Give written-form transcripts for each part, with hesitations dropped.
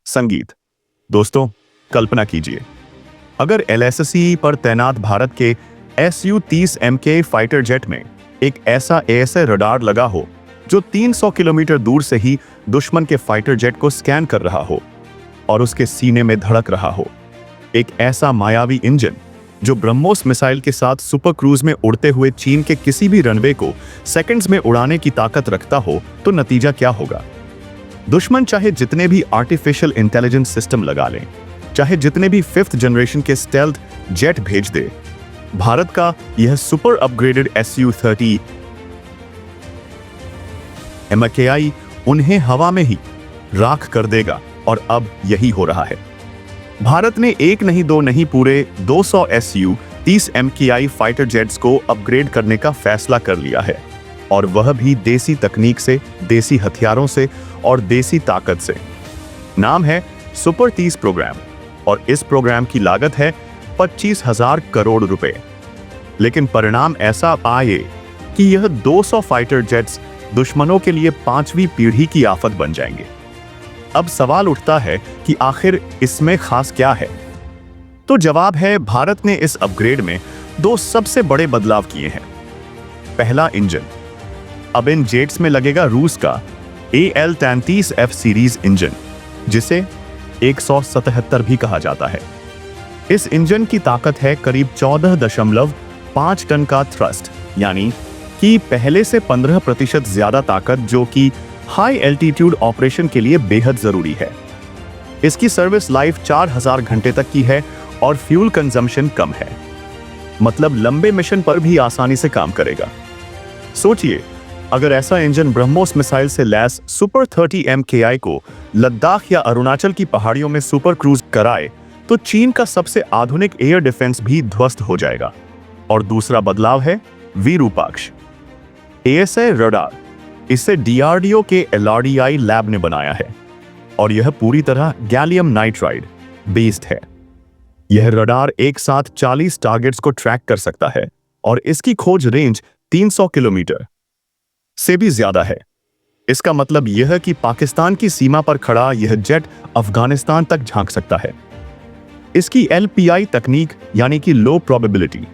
संगीत। दोस्तों, कल्पना कीजिए, अगर एलएससी पर तैनात भारत के Su-30 MK फाइटर जेट में एक ऐसा एएसए रडार लगा हो जो 300 किलोमीटर दूर से ही दुश्मन के फाइटर जेट को स्कैन कर रहा हो और उसके सीने में धड़क रहा हो, एक ऐसा मायावी इंजन जो ब्रह्मोस मिसाइल के साथ सुपर क्रूज में उड़ते हुए चीन के किसी भी रनवे को सेकंड्स में उड़ाने की ताकत रखता हो, तो नतीजा क्या होगा? दुश्मन चाहे जितने भी आर्टिफिशियल इंटेलिजेंस सिस्टम लगा लें, चाहे जितने भी 5th जनरेशन के स्टेल्थ जेट भेज दे, भारत का यह सुपर अपग्रेडेड Su-30 MKI उन्हें हवा में ही राख कर देगा। और अब यही हो रहा है। भारत ने एक नहीं दो नहीं पूरे 200 Su-30 MKI फाइटर जेट्स को अपग्रेड करने का फैसला कर लिया है, और वह भी देसी तकनीक से, देसी हथियारों से और देसी ताकत से। नाम है सुपर 30 प्रोग्राम, और इस प्रोग्राम की लागत है 25,000 करोड़ रुपए। लेकिन परिणाम ऐसा आए कि यह 200 फाइटर जेट्स दुश्मनों के लिए 5वीं पीढ़ी की आफत बन जाएंगे। अब सवाल उठता है कि आखिर इसमें खास क्या है? तो जवाब है, भारत ने इस अपग्रेड में 2 सबसे बड़े बदलाव किए हैं। पहला, इंजन। अब इन जेट्स में लगेगा रूस का AL-33F सीरीज इंजन, जिसे 177 भी कहा जाता है। इस इंजन की ताकत है करीब 14.5 टन का थ्रस्ट, यानी कि पहले से 15% ज्यादा ताकत, जो कि हाई एल्टीट्यूड ऑपरेशन के लिए बेहद जरूरी है। इसकी सर्विस लाइफ 4000 घंटे तक की है और फ्यूल कंजम्पशन कम है, मतलब लंबे मिशन पर भी आसानी से काम करेगा। सोचिए, अगर ऐसा इंजन ब्रह्मोस मिसाइल से लैस सुपर 30 MKI को लद्दाख या अरुणाचल की पहाड़ियों में सुपर क्रूज कराए, तो चीन का सबसे आधुनिक एयर डिफेंस भी ध्वस्त हो जाएगा। और दूसरा बदलाव है विरूपाक्ष एएसए रडार। इसे DRDO के LRDI लैब ने बनाया है, और यह पूरी तरह गैलियम नाइट्राइड बेस्ड है। यह रडार एक साथ 40 टारगेट्स को ट्रैक कर सकता है, और इसकी खोज रेंज 300 किलोमीटर से भी ज्यादा है। इसका मतलब यह कि पाकिस्तान की सीमा पर खड़ा यह जेट अफगानिस्तान तक झांक सकता है। इसकी LPI तकनीक, यानी कि लो प्रोबेबिलिटी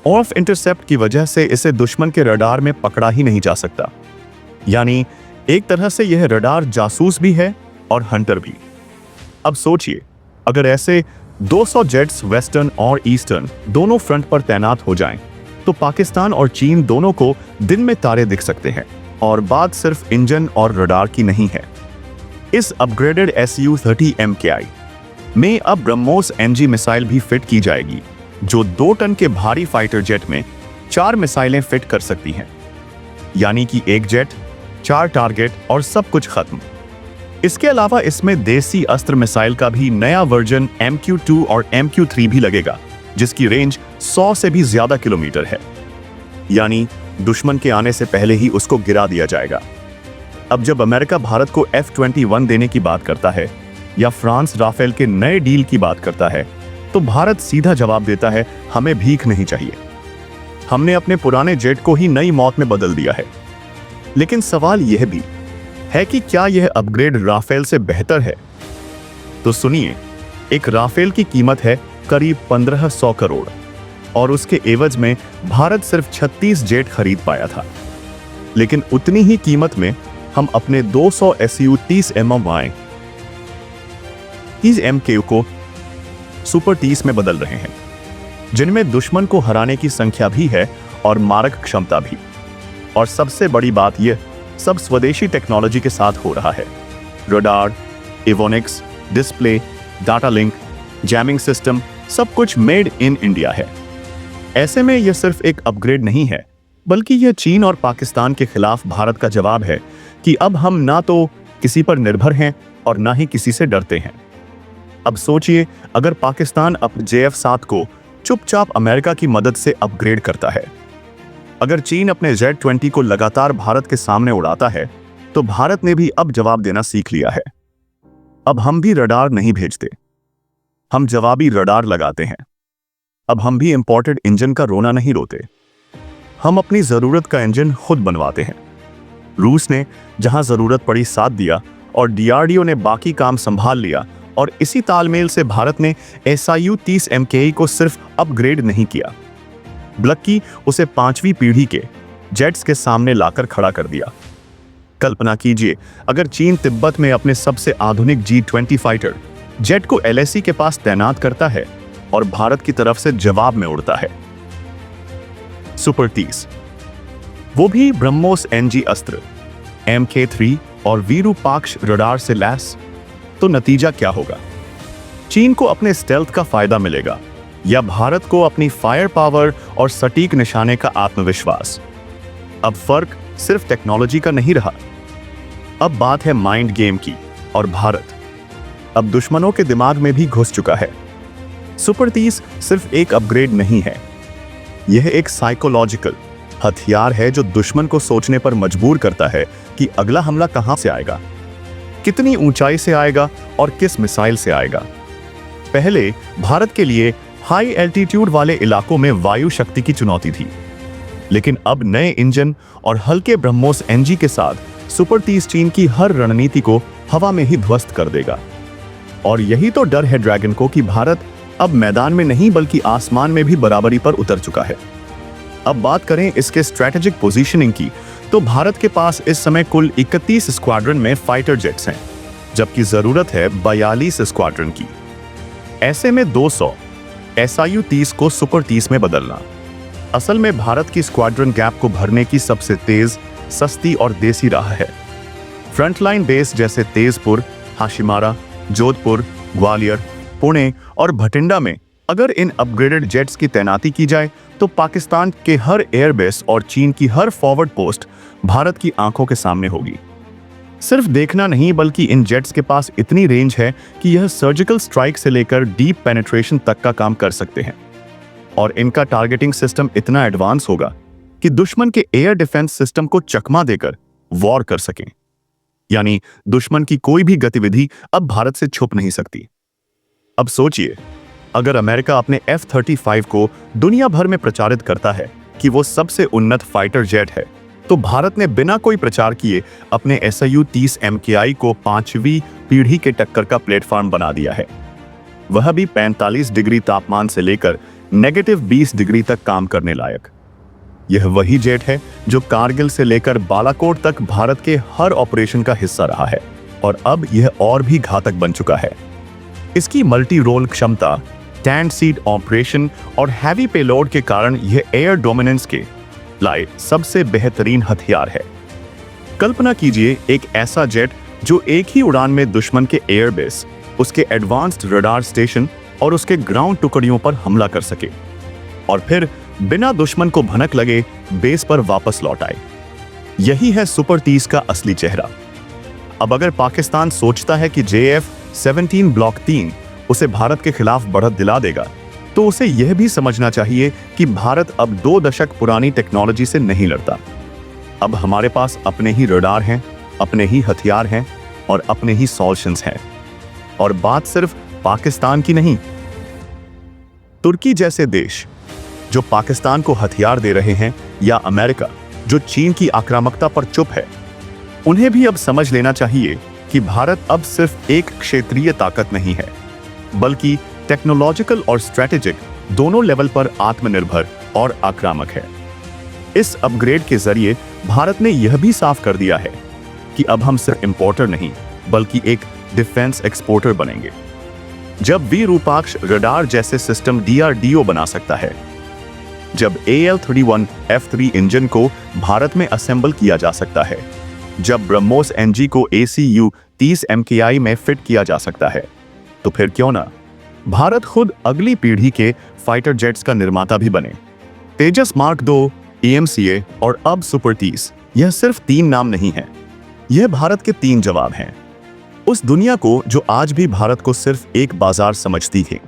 ऑफ इंटरसेप्ट की वजह से इसे दुश्मन के रडार में पकड़ा ही नहीं जा सकता। यानी एक तरह से यह रडार जासूस भी है और हंटर भी। अब सोचिए, अगर ऐसे 200 जेट्स वेस्टर्न और ईस्टर्न दोनों फ्रंट पर तैनात हो जाएं, तो पाकिस्तान और चीन दोनों को दिन में तारे दिख सकते हैं। और बात सिर्फ इंजन और रडार की नहीं है। इस अपग्रेडेड Su-30 MKI में अब ब्रह्मोस NG मिसाइल भी फिट की जाएगी, जो 2 टन के भारी फाइटर जेट में 4 मिसाइलें फिट कर सकती हैं। यानी कि एक जेट, 4 टारगेट और सब कुछ खत्म। इसके अलावा इसमें देसी अस्त्र मिसाइल का भी नया वर्जन MQ-2 और MQ-3 भी लगेगा, जिसकी रेंज 100 से भी ज्यादा किलोमीटर है। यानी दुश्मन के आने से पहले ही उसको गिरा दिया जाएगा। अब जब अमेरिका भारत को F-21 देने की बात करता है, या फ्रांस राफेल के नए डील की बात करता है, तो भारत सीधा जवाब देता है, हमें भीख नहीं चाहिए। हमने अपने पुराने जेट को ही नई मौत में बदल दिया है। लेकिन सवाल यह भी है कि क्या यह अपग्रेड राफेल से बेहतर है? तो सुनिए, एक राफेल की कीमत है करीब 1500 करोड़, और उसके एवज में भारत सिर्फ 36 जेट खरीद पाया था। लेकिन उतनी ही कीमत में हम अपने 200 Su-30 MK को सुपर 30 में बदल रहे हैं, जिनमें दुश्मन को हराने की संख्या भी है और मारक क्षमता भी। और सबसे बड़ी बात, यह सब स्वदेशी टेक्नोलॉजी के साथ हो रहा है। Radar, avionics, display, data link, jamming system, सब कुछ मेड इन इंडिया है। ऐसे में यह सिर्फ एक अपग्रेड नहीं है, बल्कि यह चीन और पाकिस्तान के खिलाफ भारत का जवाब है कि अब हम ना तो किसी पर निर्भर हैं और ना ही किसी से डरते हैं। अब सोचिए, अगर पाकिस्तान अपने JF-7 को चुपचाप अमेरिका की मदद से अपग्रेड करता है, अगर चीन अपने Z-20 को लगातार भारत के सामने उड़ाता है, तो भारत ने भी अब जवाब देना सीख लिया है। अब हम भी रडार नहीं भेजते, हम जवाबी रडार लगाते हैं। अब हम भी इंपोर्टेड इंजन का रोना नहीं रोते, हम अपनी जरूरत का इंजन खुद बनवाते हैं। रूस ने जहां जरूरत पड़ी साथ दिया, और डीआरडीओ ने बाकी काम संभाल लिया और इसी तालमेल से भारत ने SIU-30 MKI को सिर्फ अपग्रेड नहीं किया बल्कि उसे 5वीं पीढ़ी के जेट्स के सामने लाकर खड़ा कर दिया। कल्पना कीजिए अगर चीन तिब्बत में अपने सबसे आधुनिक G-20 फाइटर जेट को LAC के पास तैनात करता है और भारत की तरफ से जवाब में उड़ता है सुपर 30, वो भी ब्रह्मोस NG अस्त्र, MK3 और विरूपाक्ष रडार से लैस, तो नतीजा क्या होगा? चीन को अपने स्टेल्थ का फायदा मिलेगा या भारत को अपनी फायर पावर और सटीक निशाने का आत्मविश्वास? अब फर्क सिर्फ टेक्नोलॉजी का नहीं रहा, अब बात है माइंड गेम की, और भारत अब दुश्मनों के दिमाग में भी घुस चुका है। सुपर 30 सिर्फ एक अपग्रेड नहीं है, यह एक साइकोलॉजिकल हथियार है जो दुश्मन को सोचने पर मजबूर करता है कि अगला हमला कहां से आएगा, कितनी ऊंचाई से आएगा और किस मिसाइल से आएगा। पहले भारत के लिए हाई एल्टीट्यूड वाले इलाकों में वायु शक्ति की चुनौती थी, लेकिन अब नए इंजन और हल्के ब्रह्मोस NG के साथ सुपर 30 चीन की हर रणनीति को हवा में ही ध्वस्त कर देगा। और यही तो डर है ड्रैगन को कि भारत अब मैदान में नहीं बल्कि आसमान में भी बराबरी पर उतर चुका है। अब बात करें इसके स्ट्रैटेजिक पोजीशनिंग की, तो भारत के पास इस समय कुल 31 स्क्वाड्रन में फाइटर जेट्स हैं, जबकि जरूरत है 42 स्क्वाड्रन की। ऐसे में 200 SIU-30 को सुपर 30 में बदलना असल में भारत की स्क्वाड्रन गैप को भरने की सबसे तेज, सस्ती और देसी राह है। फ्रंटलाइन बेस जैसे तेजपुर, हाशिमारा, जोधपुर, ग्वालियर, पुणे और भटिंडा में अगर इन अपग्रेडेड जेट्स की तैनाती की जाए तो पाकिस्तान के हर एयरबेस और चीन की हर फॉरवर्ड पोस्ट भारत की आंखों के सामने होगी। सिर्फ देखना नहीं बल्कि इन जेट्स के पास इतनी रेंज है कि यह सर्जिकल स्ट्राइक से लेकर डीप पेनिट्रेशन तक का काम कर सकते हैं, और इनका टारगेटिंग सिस्टम इतना एडवांस होगा कि दुश्मन के एयर डिफेंस सिस्टम को चकमा देकर वॉर कर सकें। यानी दुश्मन की कोई भी गतिविधि अब भारत से छुप नहीं सकती। अब सोचिए अगर अमेरिका अपने F-35 को दुनिया भर में प्रचारित करता है कि वो सबसे उन्नत फाइटर जेट है, तो भारत ने बिना कोई प्रचार किए अपने SIU-30 MKI को 5वीं पीढ़ी के टक्कर का प्लेटफॉर्म बना दिया है, वह भी 45 डिग्री तापमान से लेकर -20 डिग्री तक काम करने लायक। यह वही जेट है जो कारगिल से लेकर बालाकोट तक भारत के हर ऑपरेशन का हिस्सा रहा है, और अब यह और भी घातक बन चुका है। इसकी मल्टी रोल क्षमता, टैंड सीट ऑपरेशन और हैवी पेलोड के कारण यह एयर डोमिनेंस के लाए सबसे बेहतरीन हथियार है। कल्पना कीजिए एक ऐसा जेट जो एक ही उड़ान में दुश्मन के एयरबेस, उसके एडवांस्ड रडार स्टेशन और उसके ग्राउंड टुकड़ियों पर हमला कर सके और फिर बिना दुश्मन को भनक लगे बेस पर वापस लौट आए। यही है सुपर 30 का असली चेहरा। अब अगर पाकिस्तान सोचता है कि JF-17 ब्लॉक 3 उसे भारत के खिलाफ बढ़त दिला देगा, तो उसे यह भी समझना चाहिए कि भारत अब 2 दशक पुरानी टेक्नोलॉजी से नहीं लड़ता। अब हमारे पास अपने ही रडार हैं, अपने ही हथियार हैं और अपने ही सॉल्यूशंस हैं। और बात सिर्फ पाकिस्तान की नहीं, तुर्की जैसे देश जो पाकिस्तान को हथियार दे रहे हैं, या अमेरिका जो चीन की आक्रामकता पर चुप है, उन्हें भी अब समझ लेना चाहिए कि भारत अब सिर्फ एक क्षेत्रीय ताकत नहीं है, बल्कि टेक्नोलॉजिकल और स्ट्रेटेजिक दोनों लेवल पर आत्मनिर्भर और आक्रामक है। इस अपग्रेड के जरिए भारत ने यह भी साफ कर दिया है कि अब हम सिर्फ इंपोर्टर नहीं बल्कि एक डिफेंस एक्सपोर्टर बनेंगे। जब विरूपाक्ष रडार जैसे सिस्टम DRDO बना सकता है, जब AL-31F3 इंजन को भारत में असेंबल किया जा सकता है, जब ब्रह्मोस NG को ACU-30 MKI में फिट किया जा सकता है, तो फिर क्यों ना भारत खुद अगली पीढ़ी के फाइटर जेट्स का निर्माता भी बने। तेजस मार्क 2, EMCA और अब सुपर 30, यह सिर्फ 3 नाम नहीं है, यह भारत के 3 जवाब हैं उस दुनिया को जो आज भी भारत को सिर्फ एक बाजार समझती थी।